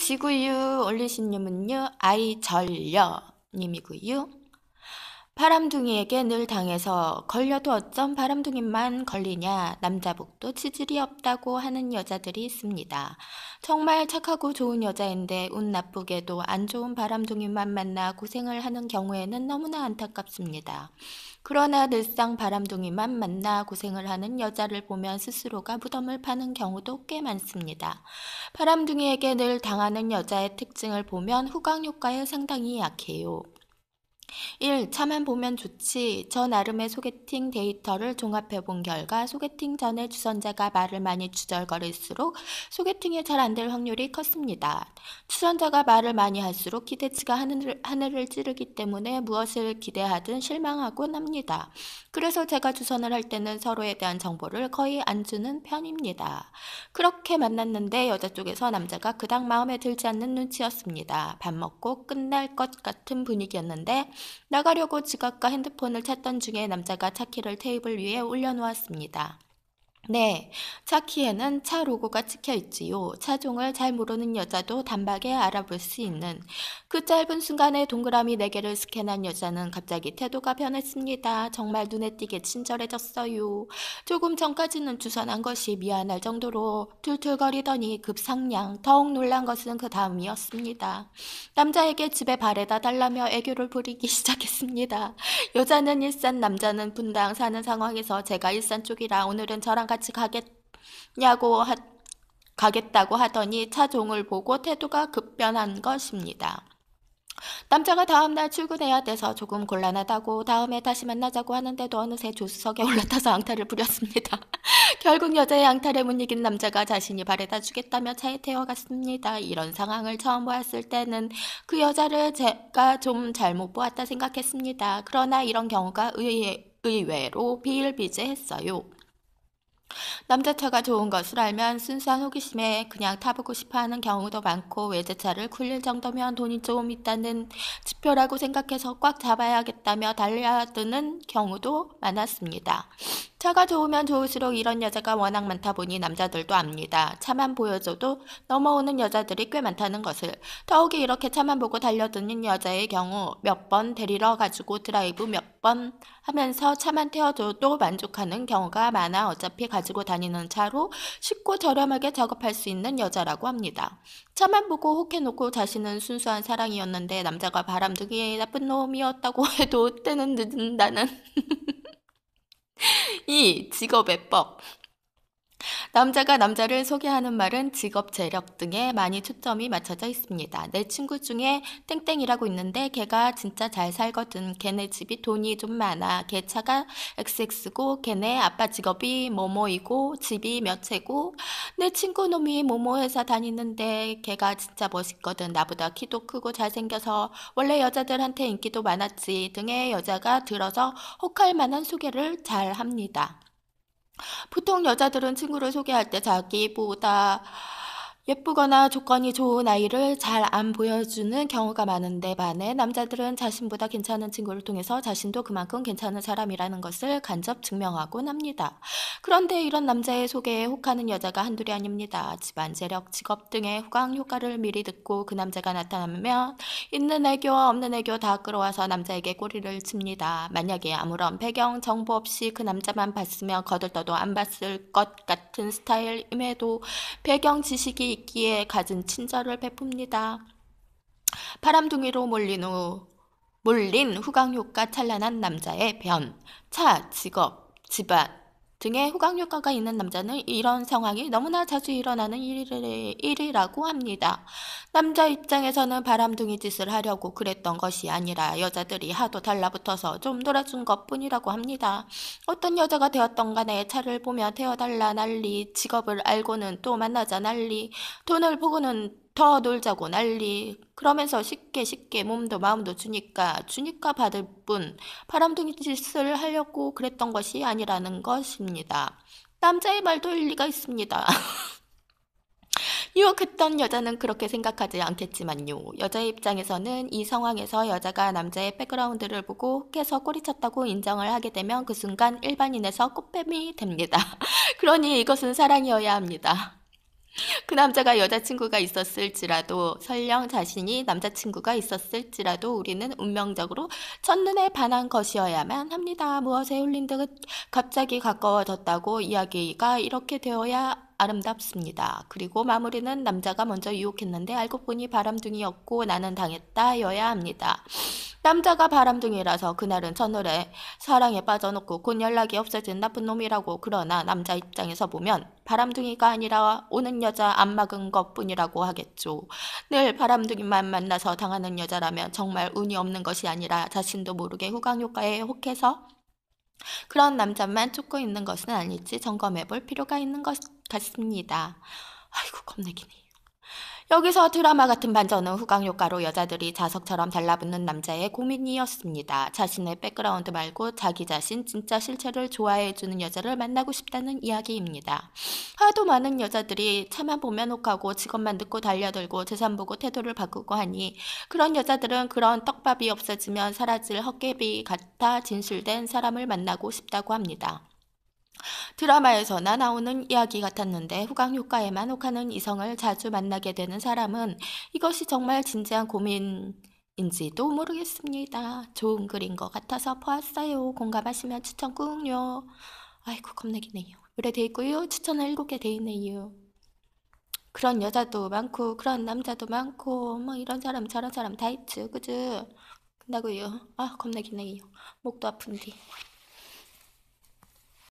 지구유 올리신 님은요, 아이절려 님이고요. 바람둥이에게 늘 당해서 걸려도 어쩜 바람둥이만 걸리냐, 남자복도 치질이 없다고 하는 여자들이 있습니다. 정말 착하고 좋은 여자인데 운 나쁘게도 안 좋은 바람둥이만 만나 고생을 하는 경우에는 너무나 안타깝습니다. 그러나 늘상 바람둥이만 만나 고생을 하는 여자를 보면 스스로가 무덤을 파는 경우도 꽤 많습니다. 바람둥이에게 늘 당하는 여자의 특징을 보면 후광효과에 상당히 약해요. 1. 차만 보면 좋지. 저 나름의 소개팅 데이터를 종합해본 결과 소개팅 전에 주선자가 말을 많이 주절거릴수록 소개팅이 잘 안 될 확률이 컸습니다. 주선자가 말을 많이 할수록 기대치가 하늘을 찌르기 때문에 무엇을 기대하든 실망하곤 합니다. 그래서 제가 주선을 할 때는 서로에 대한 정보를 거의 안 주는 편입니다. 그렇게 만났는데 여자 쪽에서 남자가 그닥 마음에 들지 않는 눈치였습니다. 밥 먹고 끝날 것 같은 분위기였는데 나가려고 지갑과 핸드폰을 찾던 중에 남자가 차키를 테이블 위에 올려놓았습니다. 네, 차키에는 차 로고가 찍혀있지요. 차종을 잘 모르는 여자도 단박에 알아볼 수 있는. 그 짧은 순간에 동그라미 4개를 스캔한 여자는 갑자기 태도가 변했습니다. 정말 눈에 띄게 친절해졌어요. 조금 전까지는 주선한 것이 미안할 정도로 툴툴거리더니 급상냥. 더욱 놀란 것은 그 다음이었습니다. 남자에게 집에 바래다 달라며 애교를 부리기 시작했습니다. 여자는 일산, 남자는 분당 사는 상황에서 제가 일산 쪽이라 오늘은 저랑 같이 가겠다고 하더니 차종을 보고 태도가 급변한 것입니다. 남자가 다음날 출근해야 돼서 조금 곤란하다고 다음에 다시 만나자고 하는데도 어느새 조수석에 올라타서 앙탈을 부렸습니다. 결국 여자의 앙탈에 못 이긴 남자가 자신이 바래다 주겠다며 차에 태워갔습니다. 이런 상황을 처음 보았을 때는 그 여자를 제가 좀 잘못 보았다 생각했습니다. 그러나 이런 경우가 의외로 비일비재했어요. 남자차가 좋은 것을 알면 순수한 호기심에 그냥 타보고 싶어하는 경우도 많고 외제차를 굴릴 정도면 돈이 좀 있다는 지표라고 생각해서 꽉 잡아야겠다며 달려드는 경우도 많았습니다. 차가 좋으면 좋을수록 이런 여자가 워낙 많다 보니 남자들도 압니다. 차만 보여줘도 넘어오는 여자들이 꽤 많다는 것을. 더욱이 이렇게 차만 보고 달려드는 여자의 경우 몇 번 데리러 가지고 드라이브 몇 번 하면서 차만 태워줘도 만족하는 경우가 많아 어차피 가지고 다니는 차로 쉽고 저렴하게 작업할 수 있는 여자라고 합니다. 차만 보고 혹해놓고 자신은 순수한 사랑이었는데 남자가 바람둥이 나쁜 놈이었다고 해도 때는 늦는다는 이 직업의 법. 남자가 남자를 소개하는 말은 직업, 재력 등에 많이 초점이 맞춰져 있습니다. 내 친구 중에 땡땡이라고 있는데 걔가 진짜 잘 살거든. 걔네 집이 돈이 좀 많아. 걔 차가 XX고 걔네 아빠 직업이 뭐뭐이고 집이 몇 채고 내 친구 놈이 뭐뭐 회사 다니는데 걔가 진짜 멋있거든. 나보다 키도 크고 잘생겨서 원래 여자들한테 인기도 많았지 등의 여자가 들어서 혹할 만한 소개를 잘 합니다. 보통 여자들은 친구를 소개할 때 자기보다 예쁘거나 조건이 좋은 아이를 잘 안 보여주는 경우가 많은데 반해 남자들은 자신보다 괜찮은 친구를 통해서 자신도 그만큼 괜찮은 사람이라는 것을 간접 증명하곤 합니다. 그런데 이런 남자의 소개에 혹하는 여자가 한둘이 아닙니다. 집안 재력, 직업 등의 후광 효과를 미리 듣고 그 남자가 나타나면 있는 애교와 없는 애교 다 끌어와서 남자에게 꼬리를 칩니다. 만약에 아무런 배경 정보 없이 그 남자만 봤으면 거들떠도 안 봤을 것 같은 스타일임에도 배경 지식이 있기에 갖은 친절을 베풉니다. 바람둥이로 몰린 후광효과 찬란한 남자의 변, 차, 직업, 집안 등의 후광효과가 있는 남자는 이런 상황이 너무나 자주 일어나는 일이라고 합니다. 남자 입장에서는 바람둥이 짓을 하려고 그랬던 것이 아니라 여자들이 하도 달라붙어서 좀 놀아준 것뿐이라고 합니다. 어떤 여자가 되었던 간에 차를 보며 태워달라 난리, 직업을 알고는 또 만나자 난리, 돈을 보고는 더 놀자고 난리. 그러면서 쉽게 몸도 마음도 주니까 받을 뿐 바람둥이 짓을 하려고 그랬던 것이 아니라는 것입니다. 남자의 말도 일리가 있습니다. 유혹했던 여자는 그렇게 생각하지 않겠지만요. 여자의 입장에서는 이 상황에서 여자가 남자의 백그라운드를 보고 혹해서 꼬리쳤다고 인정을 하게 되면 그 순간 일반인에서 꽃뱀이 됩니다. 그러니 이것은 사랑이어야 합니다. 그 남자가 여자친구가 있었을지라도, 설령 자신이 남자친구가 있었을지라도 우리는 운명적으로 첫눈에 반한 것이어야만 합니다. 무엇에 홀린 듯 갑자기 가까워졌다고 이야기가 이렇게 되어야 아름답습니다. 그리고 마무리는 남자가 먼저 유혹했는데 알고 보니 바람둥이였고 나는 당했다여야 합니다. 남자가 바람둥이라서 그날은 첫눈에 사랑에 빠져놓고 곧 연락이 없어진 나쁜 놈이라고. 그러나 남자 입장에서 보면 바람둥이가 아니라 오는 여자 안 막은 것뿐이라고 하겠죠. 늘 바람둥이만 만나서 당하는 여자라면 정말 운이 없는 것이 아니라 자신도 모르게 후광효과에 혹해서 그런 남자만 쫓고 있는 것은 아닐지 점검해 볼 필요가 있는 것 같습니다. 아이고 겁내기네. 여기서 드라마 같은 반전은 후광효과로 여자들이 자석처럼 달라붙는 남자의 고민이었습니다. 자신의 백그라운드 말고 자기 자신 진짜 실체를 좋아해주는 여자를 만나고 싶다는 이야기입니다. 하도 많은 여자들이 차만 보면 혹하고 직업만 듣고 달려들고 재산 보고 태도를 바꾸고 하니 그런 여자들은 그런 떡밥이 없어지면 사라질 헛개비 같아 진실된 사람을 만나고 싶다고 합니다. 드라마에서나 나오는 이야기 같았는데 후광효과에만 혹하는 이성을 자주 만나게 되는 사람은 이것이 정말 진지한 고민인지도 모르겠습니다. 좋은 글인 것 같아서 보았어요. 공감하시면 추천 꾹요. 아이고 겁내기네요. 의뢰돼 있고요. 추천을 7개 돼 있네요. 그런 여자도 많고 그런 남자도 많고 뭐 이런 사람 저런 사람 다 있죠. 그죠? 끝나고요. 아 겁내기네요. 목도 아픈데.